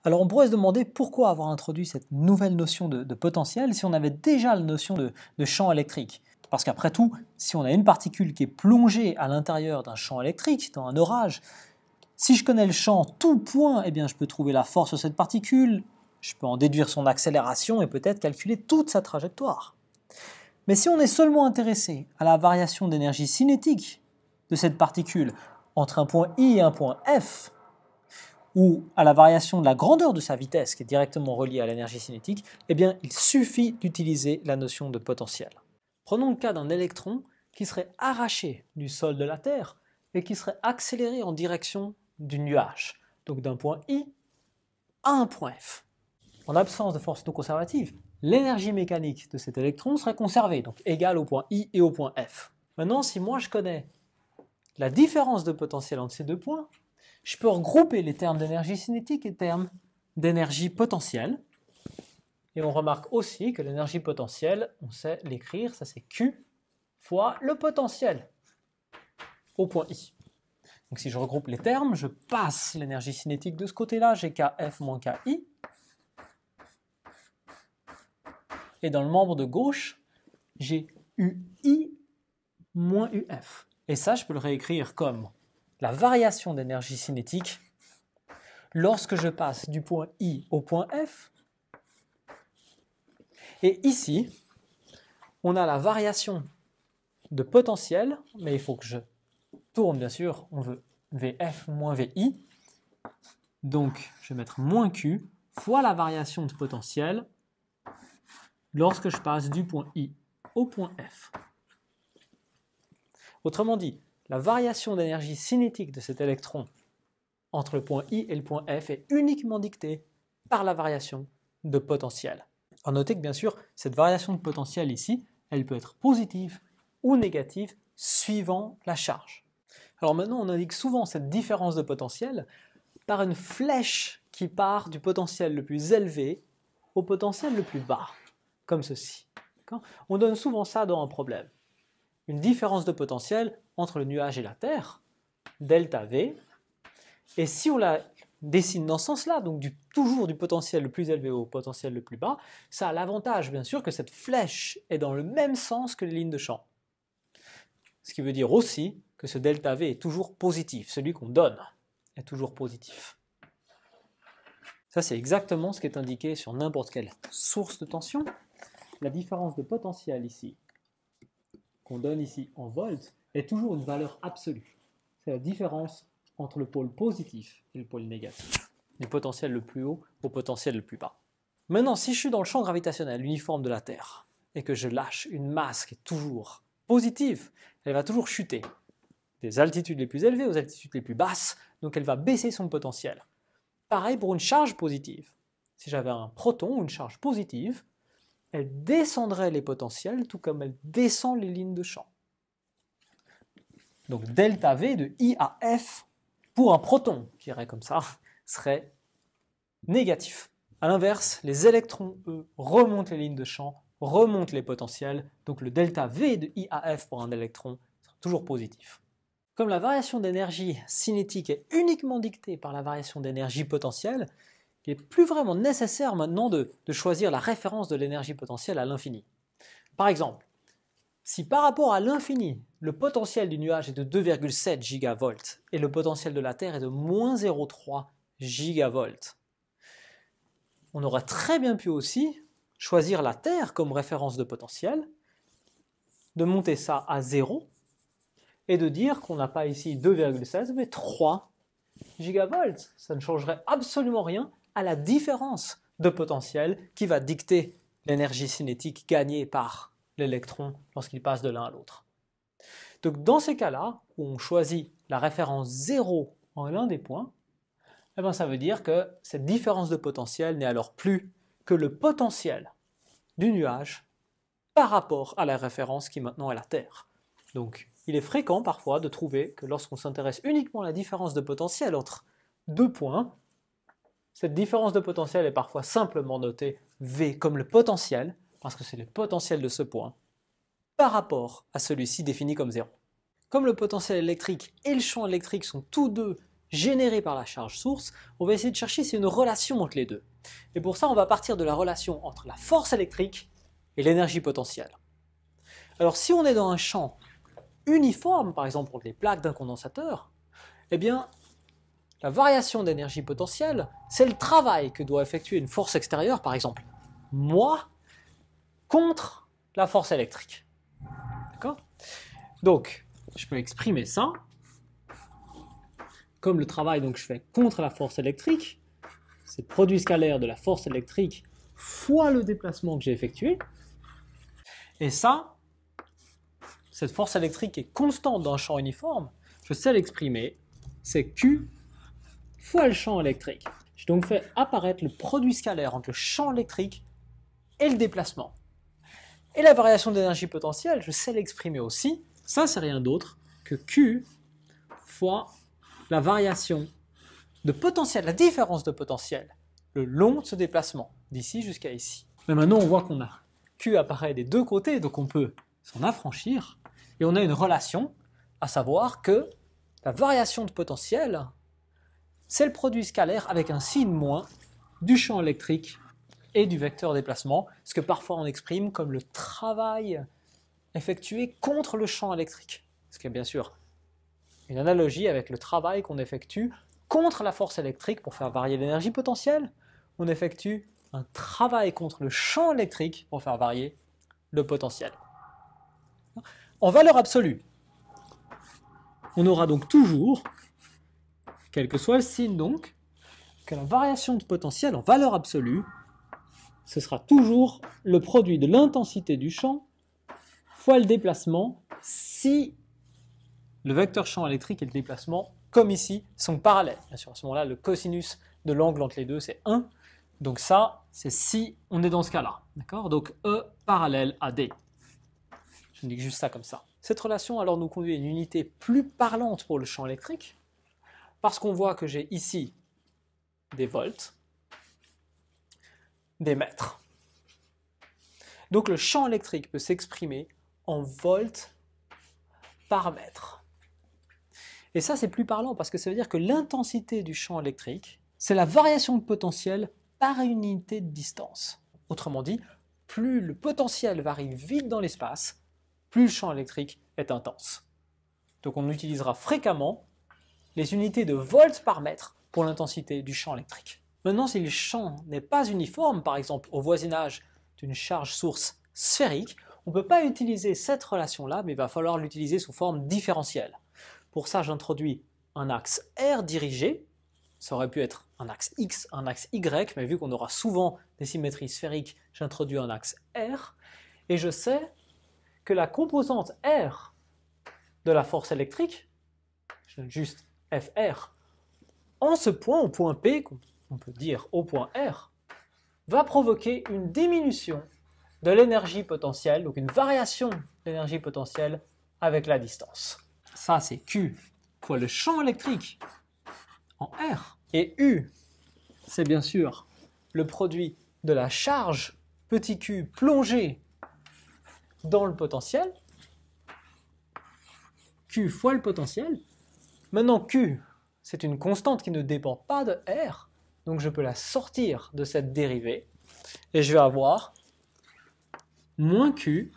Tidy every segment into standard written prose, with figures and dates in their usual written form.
Alors on pourrait se demander pourquoi avoir introduit cette nouvelle notion de potentiel si on avait déjà la notion de champ électrique. Parce qu'après tout, si on a une particule qui est plongée à l'intérieur d'un champ électrique, dans un orage, si je connais le champ tout point, eh bien je peux trouver la force de cette particule, je peux en déduire son accélération et peut-être calculer toute sa trajectoire. Mais si on est seulement intéressé à la variation d'énergie cinétique de cette particule entre un point I et un point F, ou à la variation de la grandeur de sa vitesse qui est directement reliée à l'énergie cinétique, eh bien il suffit d'utiliser la notion de potentiel. Prenons le cas d'un électron qui serait arraché du sol de la Terre et qui serait accéléré en direction du nuage, donc d'un point I à un point F. En absence de force non conservative, l'énergie mécanique de cet électron serait conservée, donc égale au point I et au point F. Maintenant, si moi je connais la différence de potentiel entre ces deux points, je peux regrouper les termes d'énergie cinétique et termes d'énergie potentielle. Et on remarque aussi que l'énergie potentielle, on sait l'écrire, ça c'est Q fois le potentiel au point I. Donc si je regroupe les termes, je passe l'énergie cinétique de ce côté-là, j'ai KF moins KI. Et dans le membre de gauche, j'ai UI moins UF. Et ça, je peux le réécrire comme la variation d'énergie cinétique lorsque je passe du point I au point F. Et ici, on a la variation de potentiel, mais il faut que je tourne, bien sûr, on veut VF moins VI. Donc, je vais mettre moins Q fois la variation de potentiel lorsque je passe du point I au point F. Autrement dit, la variation d'énergie cinétique de cet électron entre le point I et le point F est uniquement dictée par la variation de potentiel. A noter que bien sûr, cette variation de potentiel ici, elle peut être positive ou négative suivant la charge. Alors maintenant, on indique souvent cette différence de potentiel par une flèche qui part du potentiel le plus élevé au potentiel le plus bas, comme ceci. On donne souvent ça dans un problème. Une différence de potentiel entre le nuage et la Terre, delta V, et si on la dessine dans ce sens-là, donc toujours du potentiel le plus élevé au potentiel le plus bas, ça a l'avantage bien sûr que cette flèche est dans le même sens que les lignes de champ. Ce qui veut dire aussi que ce delta V est toujours positif, celui qu'on donne est toujours positif. Ça c'est exactement ce qui est indiqué sur n'importe quelle source de tension. La différence de potentiel ici, qu'on donne ici en volts, est toujours une valeur absolue. C'est la différence entre le pôle positif et le pôle négatif, du potentiel le plus haut au potentiel le plus bas. Maintenant, si je suis dans le champ gravitationnel uniforme de la Terre et que je lâche une masse qui est toujours positive, elle va toujours chuter des altitudes les plus élevées aux altitudes les plus basses, donc elle va baisser son potentiel. Pareil pour une charge positive. Si j'avais un proton ou une charge positive, elle descendrait les potentiels tout comme elle descend les lignes de champ. Donc delta V de I à F pour un proton, qui irait comme ça, serait négatif. A l'inverse, les électrons, eux, remontent les lignes de champ, remontent les potentiels, donc le delta V de I à F pour un électron sera toujours positif. Comme la variation d'énergie cinétique est uniquement dictée par la variation d'énergie potentielle, il n'est plus vraiment nécessaire maintenant de choisir la référence de l'énergie potentielle à l'infini. Par exemple, si par rapport à l'infini, le potentiel du nuage est de 2,7 gigavolt et le potentiel de la Terre est de moins 0,3 gigavolt, on aurait très bien pu aussi choisir la Terre comme référence de potentiel, de monter ça à 0 et de dire qu'on n'a pas ici 2,16 mais 3 gigavolt. Ça ne changerait absolument rien à la différence de potentiel qui va dicter l'énergie cinétique gagnée par l'électron lorsqu'il passe de l'un à l'autre. Donc dans ces cas-là, où on choisit la référence 0 en l'un des points, eh bien, ça veut dire que cette différence de potentiel n'est alors plus que le potentiel du nuage par rapport à la référence qui maintenant est la Terre. Donc il est fréquent parfois de trouver que lorsqu'on s'intéresse uniquement à la différence de potentiel entre deux points, cette différence de potentiel est parfois simplement notée V comme le potentiel, parce que c'est le potentiel de ce point, par rapport à celui-ci défini comme 0. Comme le potentiel électrique et le champ électrique sont tous deux générée par la charge source, on va essayer de chercher s'il y a une relation entre les deux. Et pour ça, on va partir de la relation entre la force électrique et l'énergie potentielle. Alors si on est dans un champ uniforme, par exemple pour les plaques d'un condensateur, eh bien, la variation d'énergie potentielle, c'est le travail que doit effectuer une force extérieure, par exemple moi, contre la force électrique. D'accord? Donc, je peux exprimer ça comme le travail que je fais contre la force électrique, c'est le produit scalaire de la force électrique fois le déplacement que j'ai effectué. Et ça, cette force électrique est constante dans un champ uniforme, je sais l'exprimer, c'est Q fois le champ électrique. J'ai donc fait apparaître le produit scalaire entre le champ électrique et le déplacement. Et la variation d'énergie potentielle, je sais l'exprimer aussi, ça c'est rien d'autre que Q fois la variation de potentiel, la différence de potentiel, le long de ce déplacement, d'ici jusqu'à ici. Mais maintenant on voit qu'on a Q apparaît des deux côtés, donc on peut s'en affranchir, et on a une relation, à savoir que la variation de potentiel, c'est le produit scalaire avec un signe moins du champ électrique et du vecteur déplacement, ce que parfois on exprime comme le travail effectué contre le champ électrique. Ce qui est bien sûr une analogie avec le travail qu'on effectue contre la force électrique pour faire varier l'énergie potentielle. On effectue un travail contre le champ électrique pour faire varier le potentiel. En valeur absolue, on aura donc toujours, quel que soit le signe donc, que la variation de potentiel en valeur absolue, ce sera toujours le produit de l'intensité du champ fois le déplacement si le vecteur champ électrique et le déplacement, comme ici, sont parallèles. Bien sûr, à ce moment-là, le cosinus de l'angle entre les deux, c'est 1. Donc ça, c'est si on est dans ce cas-là. D'accord? Donc E parallèle à D. Je dis juste ça comme ça. Cette relation alors nous conduit à une unité plus parlante pour le champ électrique, parce qu'on voit que j'ai ici des volts, des mètres. Donc le champ électrique peut s'exprimer en volts par mètre. Et ça, c'est plus parlant parce que ça veut dire que l'intensité du champ électrique, c'est la variation de potentiel par unité de distance. Autrement dit, plus le potentiel varie vite dans l'espace, plus le champ électrique est intense. Donc on utilisera fréquemment les unités de volts par mètre pour l'intensité du champ électrique. Maintenant, si le champ n'est pas uniforme, par exemple au voisinage d'une charge source sphérique, on ne peut pas utiliser cette relation-là, mais il va falloir l'utiliser sous forme différentielle. Pour ça, j'introduis un axe R dirigé, ça aurait pu être un axe X, un axe Y, mais vu qu'on aura souvent des symétries sphériques, j'introduis un axe R, et je sais que la composante R de la force électrique, je donne juste FR, en ce point, au point P, qu'on peut dire au point R, va provoquer une diminution de l'énergie potentielle, donc une variation de l'énergie potentielle avec la distance. Ça, c'est Q fois le champ électrique en R. Et U, c'est bien sûr le produit de la charge petit q plongée dans le potentiel. Q fois le potentiel. Maintenant, Q, c'est une constante qui ne dépend pas de R, donc je peux la sortir de cette dérivée, et je vais avoir moins Q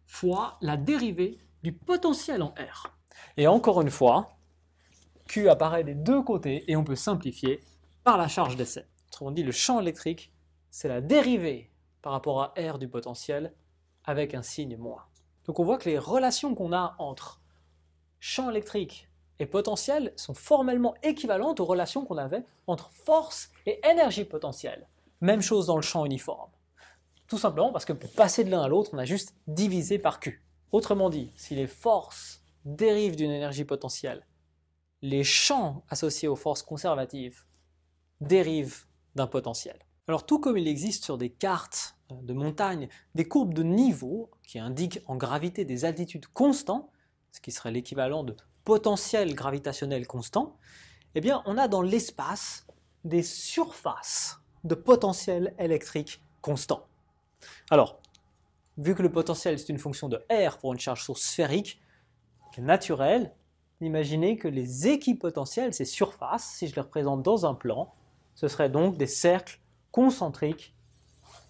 fois la dérivée du potentiel en R. Et encore une fois, Q apparaît des deux côtés et on peut simplifier par la charge d'essai. Autrement dit, le champ électrique, c'est la dérivée par rapport à R du potentiel avec un signe moins. Donc on voit que les relations qu'on a entre champ électrique et potentiel sont formellement équivalentes aux relations qu'on avait entre force et énergie potentielle. Même chose dans le champ uniforme. Tout simplement parce que pour passer de l'un à l'autre, on a juste divisé par Q. Autrement dit, si les forces dérivent d'une énergie potentielle, les champs associés aux forces conservatives dérivent d'un potentiel. Alors tout comme il existe sur des cartes de montagne des courbes de niveau qui indiquent en gravité des altitudes constants, ce qui serait l'équivalent de potentiel gravitationnel constant, eh bien on a dans l'espace des surfaces de potentiel électrique constant. Alors, vu que le potentiel c'est une fonction de R pour une charge source sphérique, qui est naturelle, imaginez que les équipotentiels, ces surfaces, si je les représente dans un plan, ce seraient donc des cercles concentriques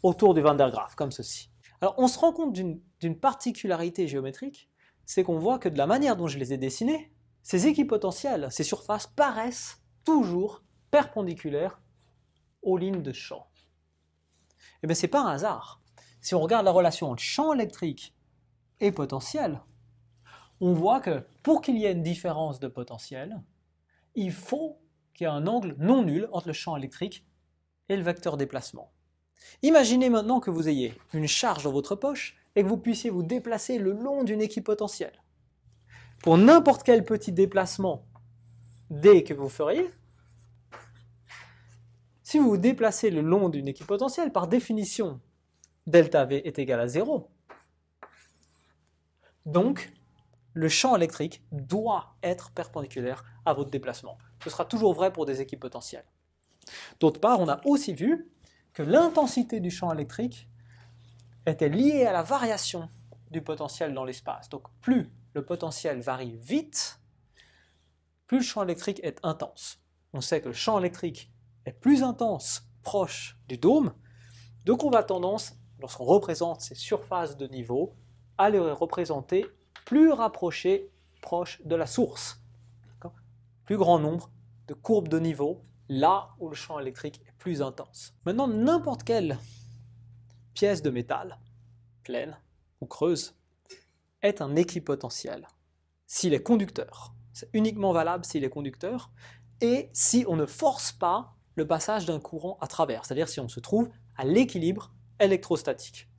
autour du Van der Graaf, comme ceci. Alors on se rend compte d'une particularité géométrique, c'est qu'on voit que de la manière dont je les ai dessinés, ces équipotentiels, ces surfaces paraissent toujours perpendiculaires aux lignes de champ. Eh bien, ce n'est pas un hasard. Si on regarde la relation entre champ électrique et potentiel, on voit que pour qu'il y ait une différence de potentiel, il faut qu'il y ait un angle non nul entre le champ électrique et le vecteur déplacement. Imaginez maintenant que vous ayez une charge dans votre poche et que vous puissiez vous déplacer le long d'une équipotentielle. Pour n'importe quel petit déplacement d que vous feriez, si vous vous déplacez le long d'une équipotentielle, par définition, delta V est égal à 0. Donc, le champ électrique doit être perpendiculaire à votre déplacement. Ce sera toujours vrai pour des équipotentiels. D'autre part, on a aussi vu que l'intensité du champ électrique était liée à la variation du potentiel dans l'espace. Donc, plus le potentiel varie vite, plus le champ électrique est intense. On sait que le champ électrique est plus intense proche du dôme, donc on va tendance, lorsqu'on représente ces surfaces de niveau, à les représenter plus rapprochées, proches de la source. Plus grand nombre de courbes de niveau, là où le champ électrique est plus intense. Maintenant, n'importe quelle pièce de métal, pleine ou creuse, est un équipotentiel, s'il est conducteur. C'est uniquement valable s'il est conducteur, et si on ne force pas le passage d'un courant à travers, c'est-à-dire si on se trouve à l'équilibre électrostatique.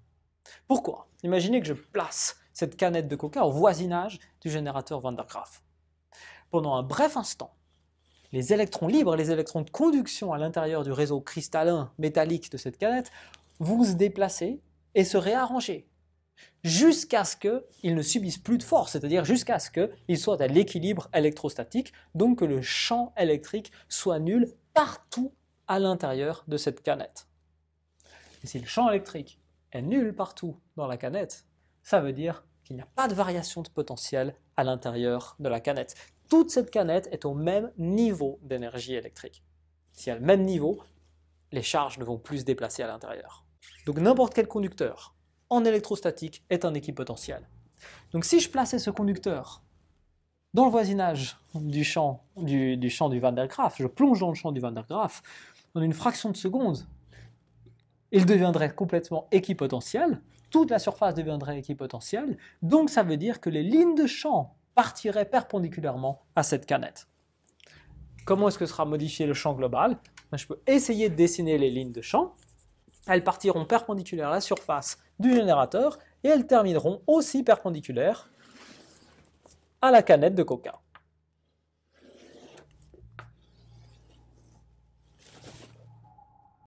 Pourquoi? Imaginez que je place cette canette de coca au voisinage du générateur Van der Graaf. Pendant un bref instant, les électrons libres et les électrons de conduction à l'intérieur du réseau cristallin métallique de cette canette vont se déplacer et se réarranger jusqu'à ce qu'ils ne subissent plus de force, c'est-à-dire jusqu'à ce qu'ils soient à l'équilibre électrostatique, donc que le champ électrique soit nul partout à l'intérieur de cette canette. Et si le champ électrique est nul partout dans la canette, ça veut dire qu'il n'y a pas de variation de potentiel à l'intérieur de la canette. Toute cette canette est au même niveau d'énergie électrique. Si à le même niveau, les charges ne vont plus se déplacer à l'intérieur. Donc n'importe quel conducteur en électrostatique est un équipotentiel. Donc si je plaçais ce conducteur dans le voisinage du champ du Van der Graaf, je plonge dans le champ du Van der Graaf, en une fraction de seconde, il deviendrait complètement équipotentiel, toute la surface deviendrait équipotentielle, donc ça veut dire que les lignes de champ partiraient perpendiculairement à cette canette. Comment est-ce que sera modifié le champ global? Je peux essayer de dessiner les lignes de champ, elles partiront perpendiculaires à la surface du générateur et elles termineront aussi perpendiculaires à la canette de coca.